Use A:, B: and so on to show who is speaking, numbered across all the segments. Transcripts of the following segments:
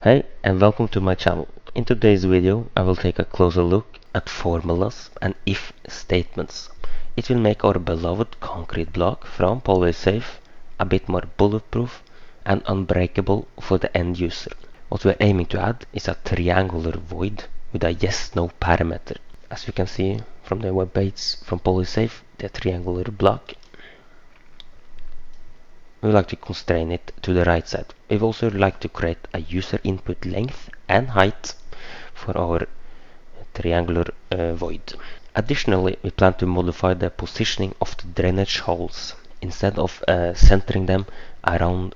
A: Hey and welcome to my channel. In today's video I will take a closer look at formulas and if statements. It will make our beloved concrete block from PolySafe a bit more bulletproof and unbreakable for the end user. What we are aiming to add is a triangular void with a yes/no parameter. As you can see from the web page from PolySafe, the triangular block, we like to constrain it to the right side. We also like to create a user input length and height for our triangular void. Additionally, we plan to modify the positioning of the drainage holes. Instead of centering them around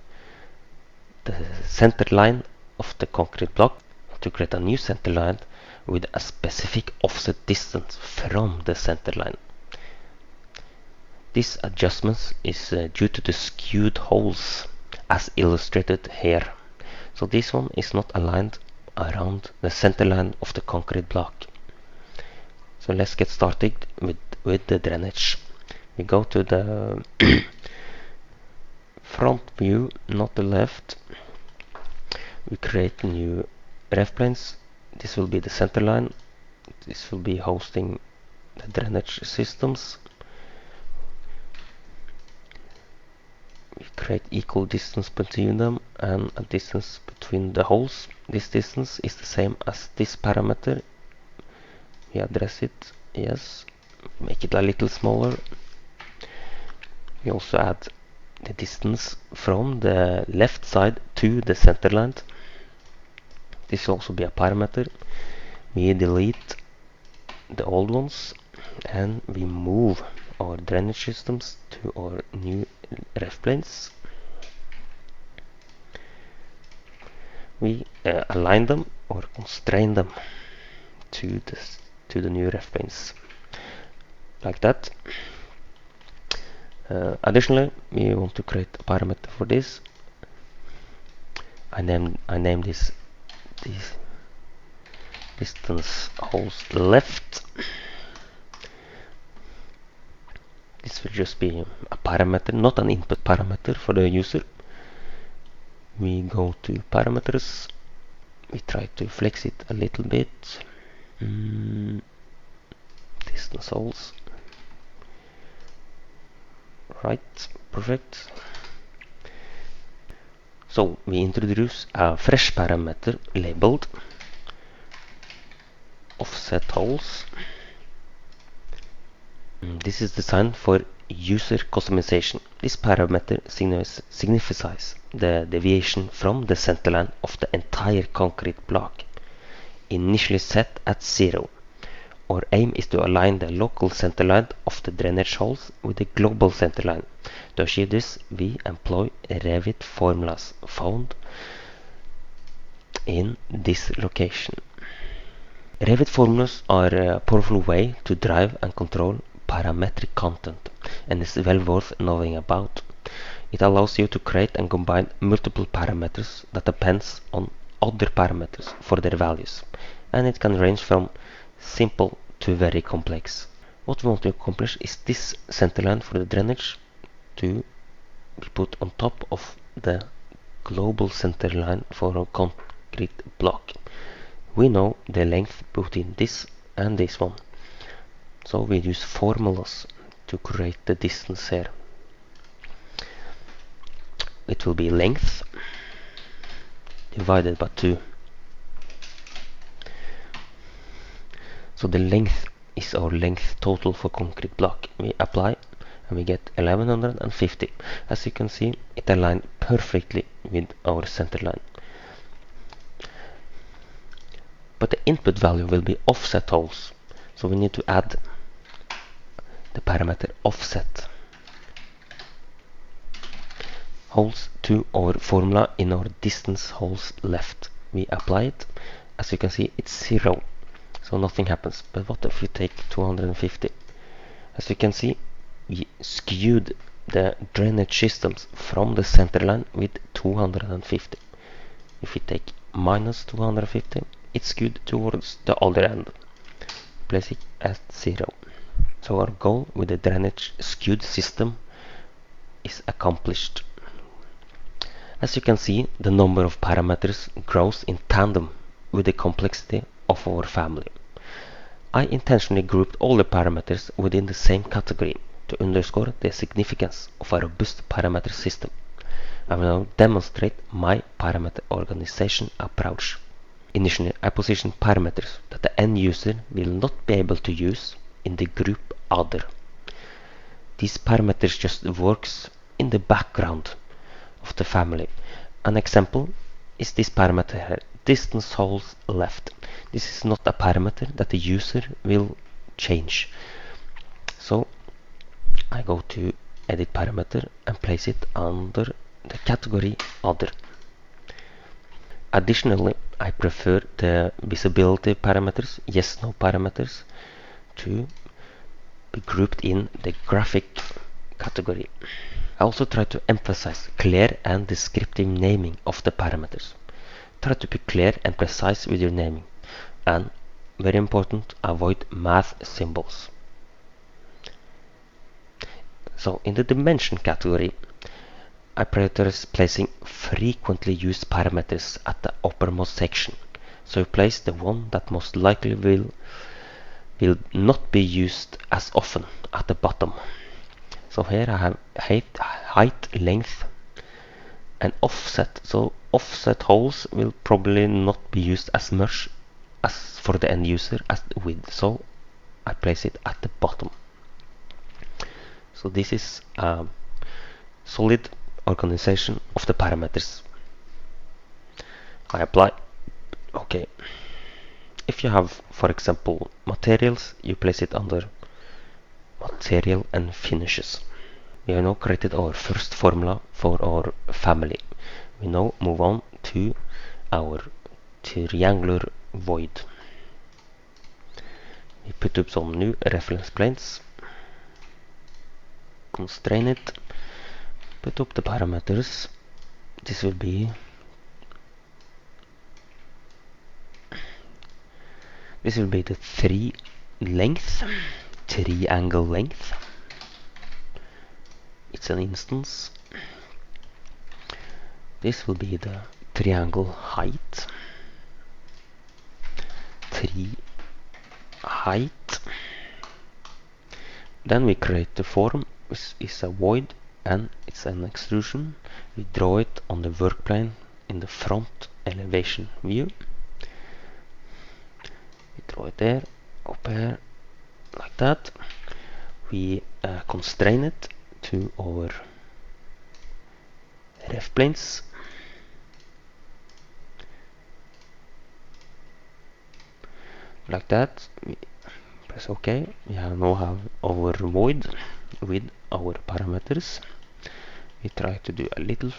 A: the center line of the concrete block, to create a new center line with a specific offset distance from the center line. This adjustment is due to the skewed holes as illustrated here. So this one is not aligned around the center line of the concrete block. So let's get started with the drainage. We go to the front view, not the left. We create new ref planes. This will be the center line. This will be hosting the drainage systems. We create equal distance between them and a distance between the holes. This distance is the same as this parameter. We address it, yes, make it a little smaller. We also add the distance from the left side to the center line. This will also be a parameter. We delete the old ones and we move our drainage systems to our new ref planes. We align them or constrain them to the new ref planes, like that. Additionally, we want to create a parameter for this. I name this distance holes left. This will just be a parameter, not an input parameter for the user. We go to parameters. We try to flex it a little bit. Distance holes. Right, perfect. So we introduce a fresh parameter labeled offset holes. This is designed for user customization. This parameter signifies the deviation from the centerline of the entire concrete block, initially set at 0. Our aim is to align the local centerline of the drainage holes with the global centerline. To achieve this, we employ Revit formulas found in this location. Revit formulas are a powerful way to drive and control parametric content, and is well worth knowing about. It allows you to create and combine multiple parameters that depends on other parameters for their values, and it can range from simple to very complex. What we want to accomplish is this centerline for the drainage to be put on top of the global centerline for a concrete block. We know the length between this and this one, so we use formulas to create the distance here. It will be length divided by 2. So the length is our length total for concrete block. We apply and we get 1150. As you can see, it aligns perfectly with our center line. But the input value will be offset holes, so we need to add the parameter offset holes to our formula in our distance holes left. We apply it. As you can see, it's 0, so nothing happens. But what if we take 250? As you can see, we skewed the drainage systems from the center line with 250. If we take minus 250, it's skewed towards the other end. Place it at 0. So our goal with the drainage skewed system is accomplished. As you can see, the number of parameters grows in tandem with the complexity of our family. I intentionally grouped all the parameters within the same category to underscore the significance of a robust parameter system. I will now demonstrate my parameter organization approach. Initially, I position parameters that the end user will not be able to use in the group Other. These parameters just works in the background of the family. An example is this parameter here, distance holes left. This is not a parameter that the user will change. So I go to edit parameter and place it under the category Other. Additionally, I prefer the visibility parameters, yes/no parameters, to be grouped in the graphic category. I also try to emphasize clear and descriptive naming of the parameters. Try to be clear and precise with your naming. And, very important, avoid math symbols. So, in the dimension category, I prioritize placing frequently used parameters at the uppermost section. So you place the one that most likely will not be used as often at the bottom. So here I have height, length, and offset. So offset holes will probably not be used as much as for the end user as the width. So I place it at the bottom. So this is a solid organization of the parameters. I apply. Okay. If you have, for example, materials, you place it under material and finishes. We have now created our first formula for our family. We now move on to our triangular void. We put up some new reference planes, constrain it, put up the parameters. This will be the triangle length. It's an instance. This will be the triangle height. Height. Then we create the form, which is a void and it's an extrusion. We draw it on the work plane in the front elevation view. We draw it there, up here, like that. We constrain it to our ref planes. Like that. We press OK. We now have our void with our parameters. We try to do a little.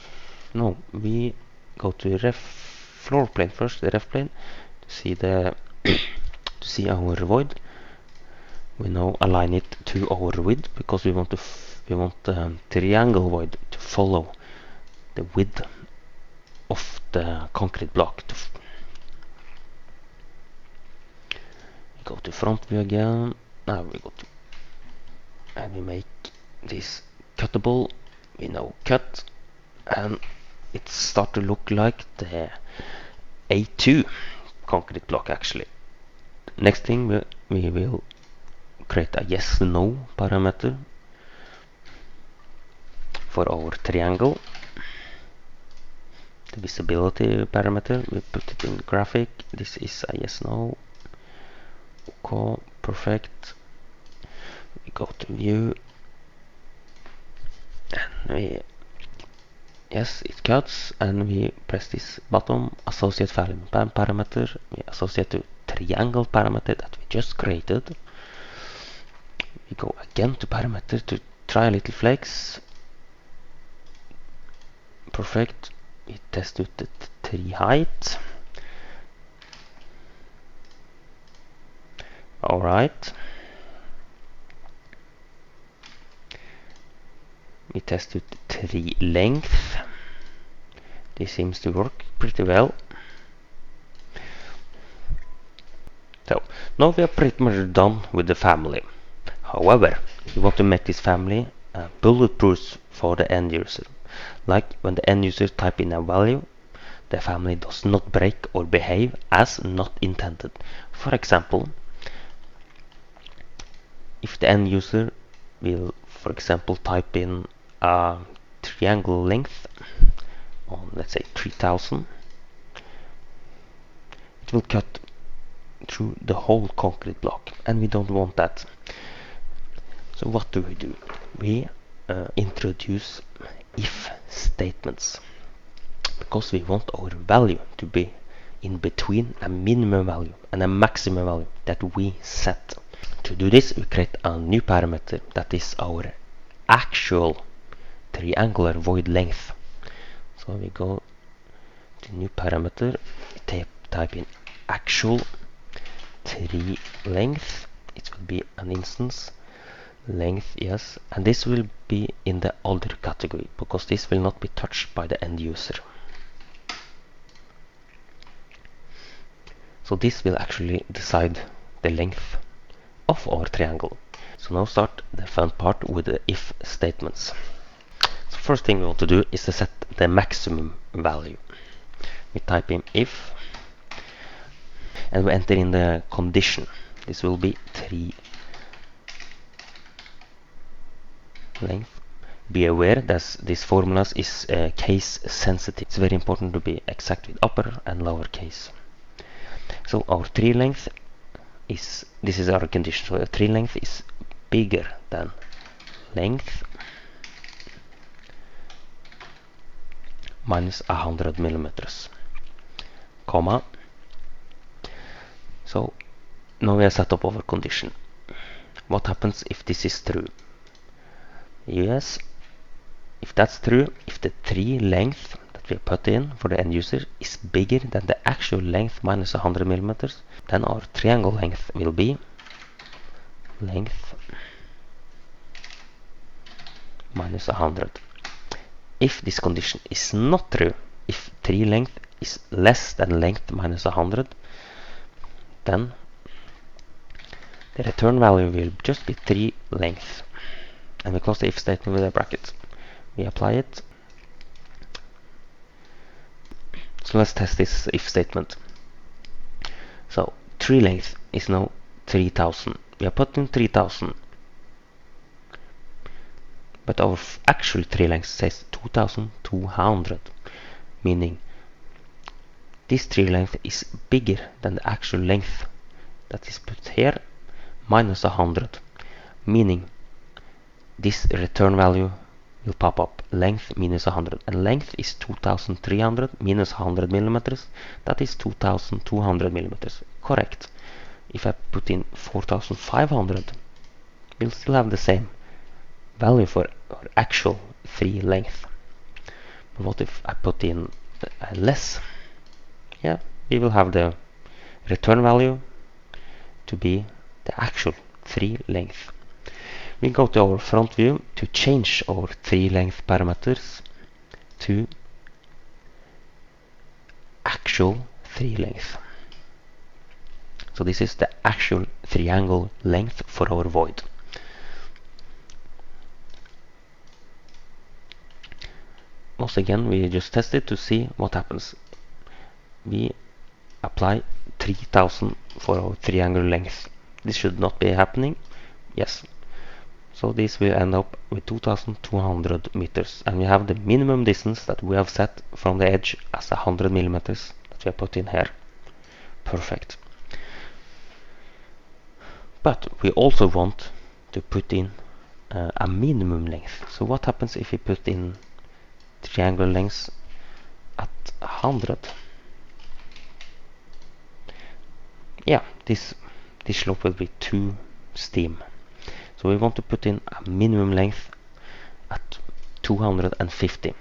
A: No, we go to ref floor plane first. The ref plane to see the to see our void. We now align it to our width because we want the triangle void to follow the width of the concrete block. We go to front view again. Now we go to and we make this cuttable. We now cut and it starts to look like the A2 concrete block actually. Next thing we will create a yes/no parameter for our triangle. The visibility parameter, we put it in the graphic. This is a yes/no. Okay, perfect. We go to view and yes, it cuts, and we press this button associate value parameter. We associate to triangle parameter that we just created. We go again to parameter to try a little flex. Perfect. We test with the tree height. Alright. We test with tree length. This seems to work pretty well. So now we are pretty much done with the family. However, we want to make this family bulletproof for the end user. Like when the end user type in a value, the family does not break or behave as not intended. For example, if the end user will, for example, type in a triangle length on, let's say, 3000, it will cut through the whole concrete block, and we don't want that. So what do? We introduce if statements, because we want our value to be in between a minimum value and a maximum value that we set. To do this, we create a new parameter that is our actual triangular void length. So we go to new parameter, type in actual tree length. It will be an instance length, yes, and this will be in the other category because this will not be touched by the end user. So this will actually decide the length of our triangle. So now start the fun part with the if statements. So first thing we want to do is to set the maximum value. We type in if, and we enter in the condition. This will be tree length. Be aware that this formula is case sensitive. It's very important to be exact with upper and lower case. So our tree length is, this is our condition. So our tree length is bigger than length minus 100 millimeters, comma. So now we have set up our condition. What happens if this is true? Yes, if that's true, if the tree length that we put in for the end user is bigger than the actual length minus 100 millimeters, then our triangle length will be length minus 100. If this condition is not true, if tree length is less than length minus 100, then the return value will just be tree length. And we close the if statement with a bracket. We apply it. So let's test this if statement. So tree length is now 3000. We are putting 3000. But our actual tree length says 2200. Meaning this tree length is bigger than the actual length that is put here minus 100. Meaning this return value will pop up, length minus 100, and length is 2300 minus 100 millimeters, that is 2200 millimeters, correct. If I put in 4500, we'll still have the same value for our actual tree length. But what if I put in less? Yeah, we will have the return value to be the actual tree length. We go to our front view to change our tree length parameters to actual tree length. So this is the actual triangle length for our void. Once again, we just test it to see what happens. We apply 3000 for our triangle length. This should not be happening. Yes. So this will end up with 2200 meters, and we have the minimum distance that we have set from the edge as 100 millimeters that we have put in here. Perfect. But we also want to put in a minimum length. So what happens if we put in triangle length at 100? Yeah, this slope will be too steep. So we want to put in a minimum length at 250.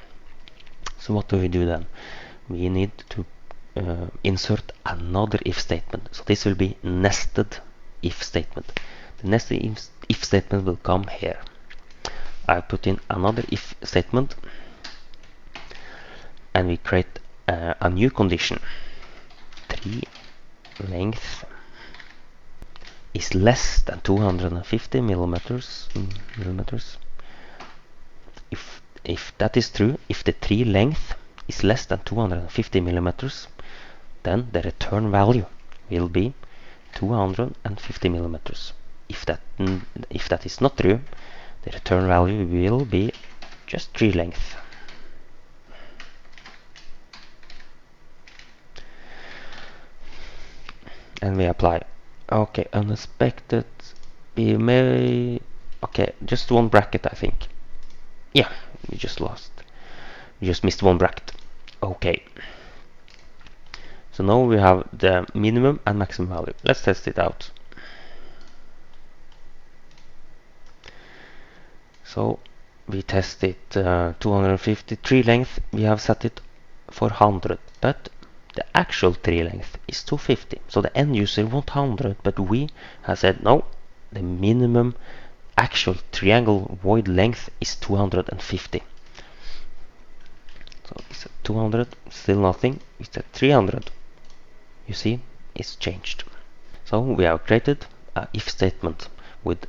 A: So what do we do then? We need to insert another if statement. So this will be nested if statement. The nested if statement will come here. I put in another if statement, and we create a new condition. Tree length is less than 250 millimeters. If if that is true, if the tree length is less than 250 millimeters, then the return value will be 250 millimeters. If that is not true, the return value will be just tree length. And we apply. Okay, unexpected. We may. Okay, just one bracket, I think. Yeah, we just missed one bracket. Okay. So now we have the minimum and maximum value. Let's test it out. So we tested 250 tree length. We have set it for 100, but the actual tree length is 250. So the end user wants 100, but we have said no. The minimum actual triangle void length is 250. So it's 200, still nothing. It's at 300. You see, it's changed. So we have created an if statement with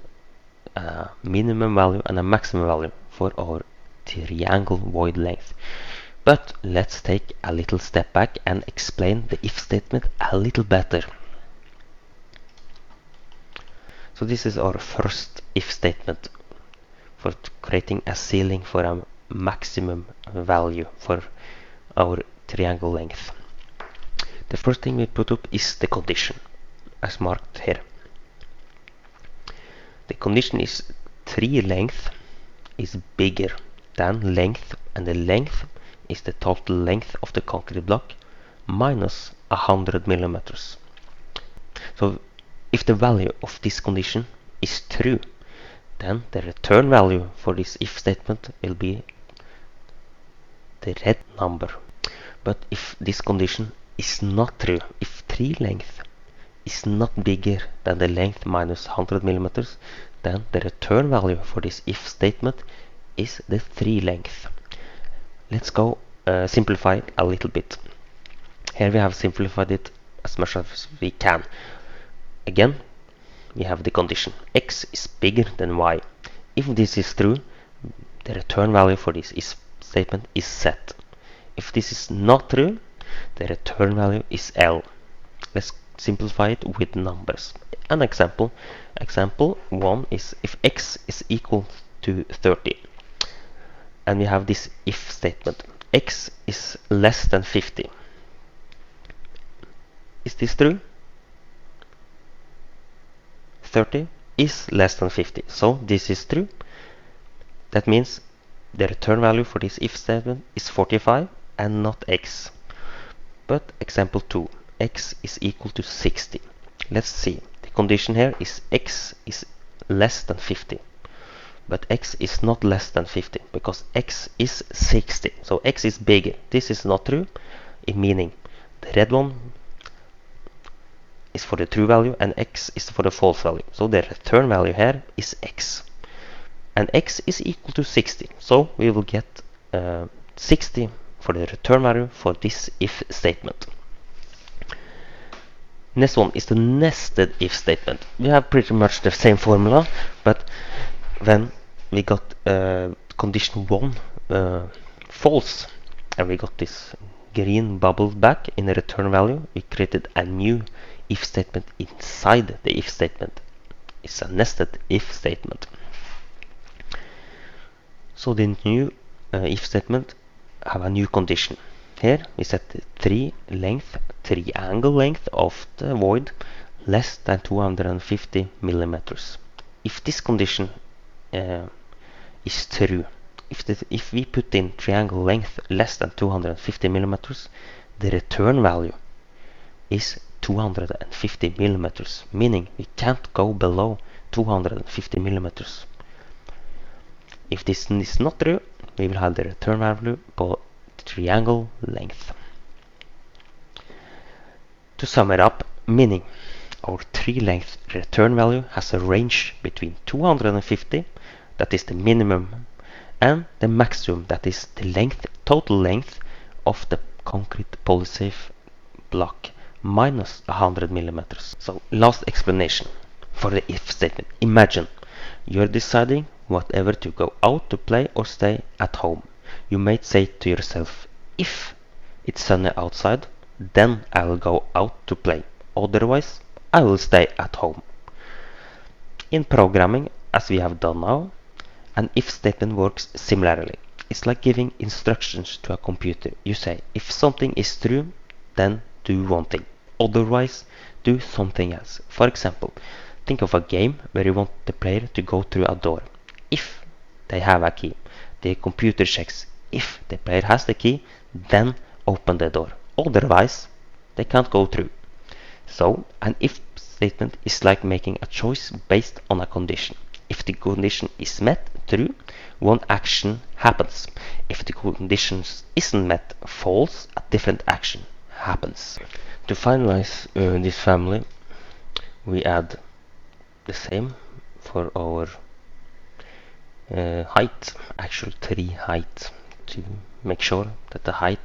A: a minimum value and a maximum value for our triangle void length. But let's take a little step back and explain the if statement a little better. So this is our first if statement for creating a ceiling for a maximum value for our triangle length. The first thing we put up is the condition, as marked here. The condition is tree length is bigger than length, and the length is the total length of the concrete block minus 100 millimeters. So if the value of this condition is true, then the return value for this if statement will be the red number. But if this condition is not true, if tree length is not bigger than the length minus 100 millimeters, then the return value for this if statement is the tree length. Let's go simplify it a little bit. Here we have simplified it as much as we can. Again, we have the condition x is bigger than y. If this is true, the return value for this if statement is set. If this is not true, the return value is L. Let's simplify it with numbers. An example 1 is if x is equal to 30, and we have this if statement x is less than 50. Is this true? 30 is less than 50, so this is true. That means the return value for this if statement is 45 and not x. But example 2, x is equal to 60. Let's see, the condition here is x is less than 50, but x is not less than 50 because x is 60, so x is bigger. This is not true, meaning the red one is for the true value and x is for the false value. So the return value here is x, and x is equal to 60, so we will get 60 for the return value for this if statement. Next one is the nested if statement. We have pretty much the same formula, but when we got condition 1 false and we got this green bubble back in the return value, we created a new if statement inside the if statement. It's a nested if statement. So the new if statement have a new condition. Here we set the triangle length of the void less than 250 millimeters. If this condition is true, if we put in triangle length less than 250 millimeters, the return value is 250 millimeters, meaning we can't go below 250 millimeters. If this is not true, we will have the return value for triangle length. To sum it up, meaning our tree length return value has a range between 250, that is the minimum, and the maximum, that is the total length of the concrete polysafe block minus 100 millimeters. So last explanation for the if statement. Imagine you're deciding whatever to go out to play or stay at home. You might say to yourself, if it's sunny outside, then I will go out to play. Otherwise, I will stay at home. In programming, as we have done now, an if statement works similarly. It's like giving instructions to a computer. You say, if something is true, then do one thing. Otherwise, do something else. For example, think of a game where you want the player to go through a door. If they have a key, the computer checks. If the player has the key, then open the door. Otherwise, they can't go through. So, an if statement is like making a choice based on a condition. If the condition is met, true, one action happens. If the condition isn't met, false, a different action happens. To finalize this family, we add the same for our height, actual tree height, to make sure that the height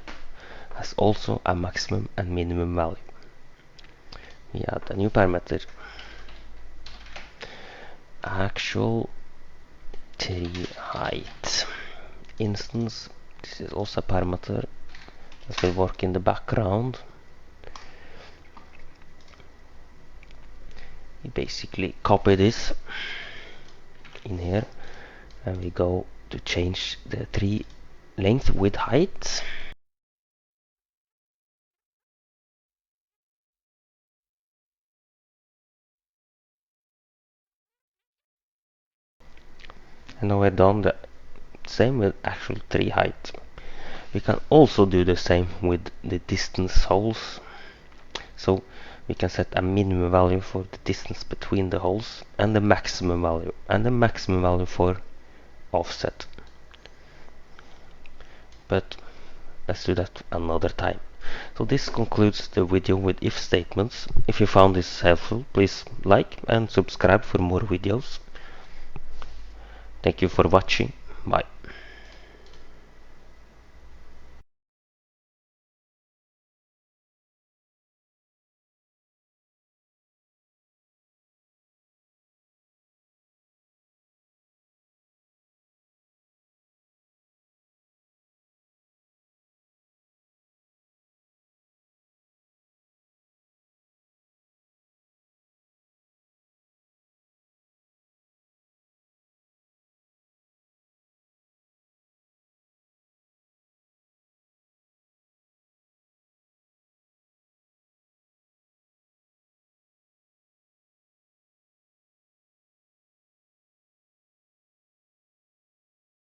A: has also a maximum and minimum value. We add a new parameter, actual tree height instance. This is also a parameter that will work in the background. We basically copy this in here and we go to change the tree length with height. And now we're done the same with actual tree height. We can also do the same with the distance holes. So we can set a minimum value for the distance between the holes and the maximum value for offset. But let's do that another time. So this concludes the video with if statements. If you found this helpful, please like and subscribe for more videos. Thank you for watching. Bye.